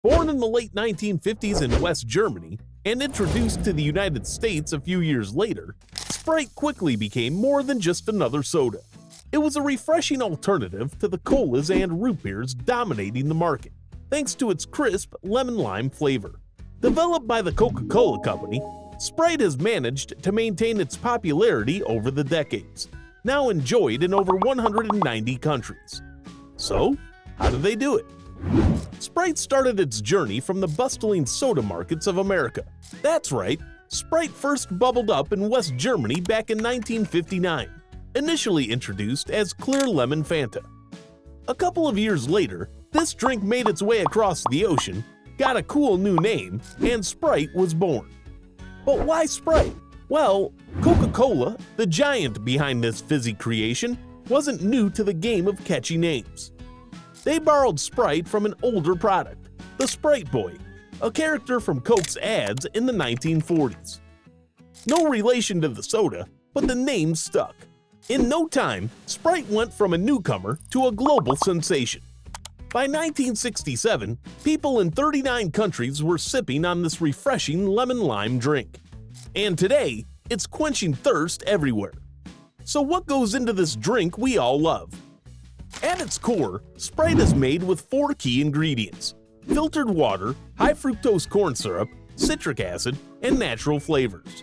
Born in the late 1950s in West Germany and introduced to the United States a few years later, Sprite quickly became more than just another soda. It was a refreshing alternative to the colas and root beers dominating the market, thanks to its crisp lemon-lime flavor. Developed by the Coca-Cola Company, Sprite has managed to maintain its popularity over the decades, now enjoyed in over 190 countries. So, how did they do it? Sprite started its journey from the bustling soda markets of America. That's right, Sprite first bubbled up in West Germany back in 1959, initially introduced as Clear Lemon Fanta. A couple of years later, this drink made its way across the ocean, got a cool new name, and Sprite was born. But why Sprite? Well, Coca-Cola, the giant behind this fizzy creation, wasn't new to the game of catchy names. They borrowed Sprite from an older product, the Sprite Boy, a character from Coke's ads in the 1940s. No relation to the soda, but the name stuck. In no time, Sprite went from a newcomer to a global sensation. By 1967, people in 39 countries were sipping on this refreshing lemon-lime drink. And today, it's quenching thirst everywhere. So what goes into this drink we all love? At its core, Sprite is made with 4 key ingredients: filtered water, high fructose corn syrup, citric acid, and natural flavors.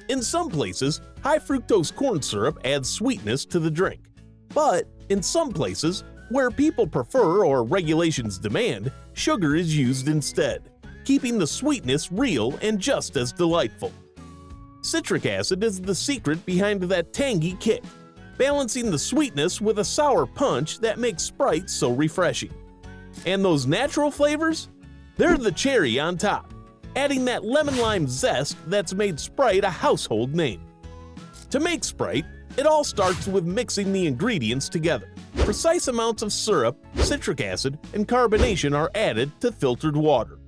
In some places, high fructose corn syrup adds sweetness to the drink. But in some places, where people prefer or regulations demand, sugar is used instead, keeping the sweetness real and just as delightful. Citric acid is the secret behind that tangy kick, balancing the sweetness with a sour punch that makes Sprite so refreshing. And those natural flavors? They're the cherry on top, adding that lemon-lime zest that's made Sprite a household name. To make Sprite, it all starts with mixing the ingredients together. Precise amounts of syrup, citric acid, and carbonation are added to filtered water.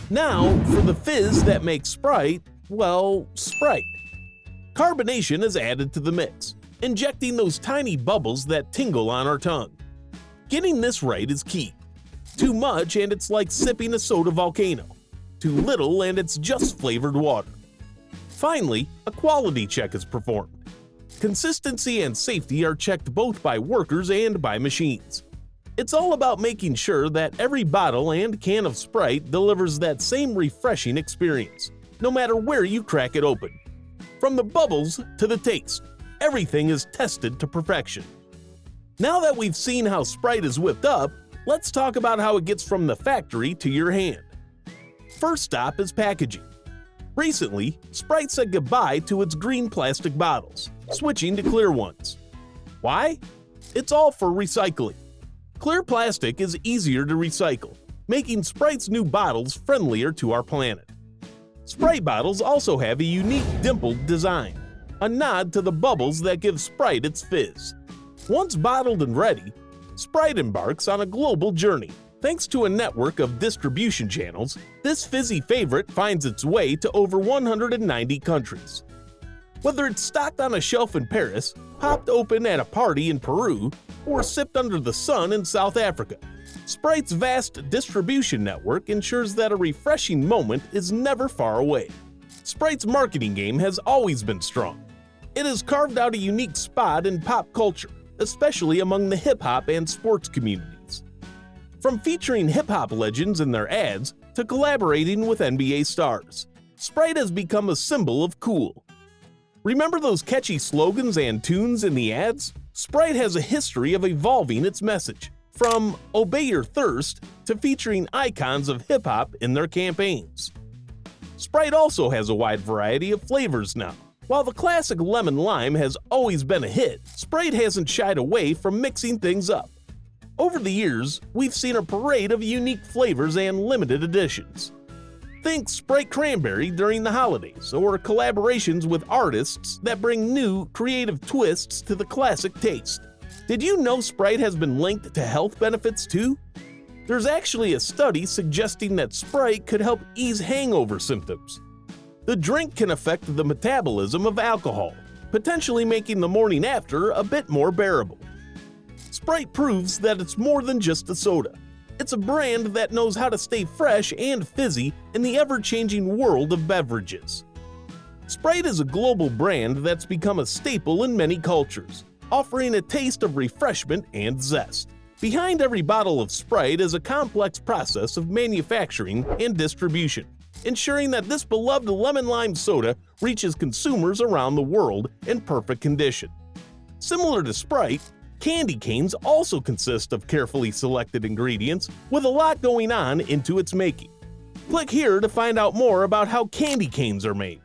Now, for the fizz that makes Sprite, well, Sprite. Carbonation is added to the mix, injecting those tiny bubbles that tingle on our tongue. Getting this right is key. Too much and it's like sipping a soda volcano. Too little and it's just flavored water. Finally, a quality check is performed. Consistency and safety are checked both by workers and by machines. It's all about making sure that every bottle and can of Sprite delivers that same refreshing experience, no matter where you crack it open. From the bubbles to the taste, everything is tested to perfection. Now that we've seen how Sprite is whipped up, let's talk about how it gets from the factory to your hand. First stop is packaging. Recently, Sprite said goodbye to its green plastic bottles, switching to clear ones. Why? It's all for recycling. Clear plastic is easier to recycle, making Sprite's new bottles friendlier to our planet. Sprite bottles also have a unique dimpled design, a nod to the bubbles that give Sprite its fizz. Once bottled and ready, Sprite embarks on a global journey. Thanks to a network of distribution channels, this fizzy favorite finds its way to over 190 countries. Whether it's stocked on a shelf in Paris, popped open at a party in Peru, or sipped under the sun in South Africa, Sprite's vast distribution network ensures that a refreshing moment is never far away. Sprite's marketing game has always been strong. It has carved out a unique spot in pop culture, especially among the hip-hop and sports communities. From featuring hip-hop legends in their ads to collaborating with NBA stars, Sprite has become a symbol of cool. Remember those catchy slogans and tunes in the ads? Sprite has a history of evolving its message, from "Obey Your Thirst" to featuring icons of hip-hop in their campaigns. Sprite also has a wide variety of flavors now. While the classic lemon lime has always been a hit, Sprite hasn't shied away from mixing things up. Over the years, we've seen a parade of unique flavors and limited editions. Think Sprite Cranberry during the holidays, or collaborations with artists that bring new, creative twists to the classic taste. Did you know Sprite has been linked to health benefits too? There's actually a study suggesting that Sprite could help ease hangover symptoms. The drink can affect the metabolism of alcohol, potentially making the morning after a bit more bearable. Sprite proves that it's more than just a soda. It's a brand that knows how to stay fresh and fizzy in the ever-changing world of beverages. Sprite is a global brand that's become a staple in many cultures, offering a taste of refreshment and zest. Behind every bottle of Sprite is a complex process of manufacturing and distribution, ensuring that this beloved lemon-lime soda reaches consumers around the world in perfect condition. Similar to Sprite, candy canes also consist of carefully selected ingredients with a lot going on into its making. Click here to find out more about how candy canes are made.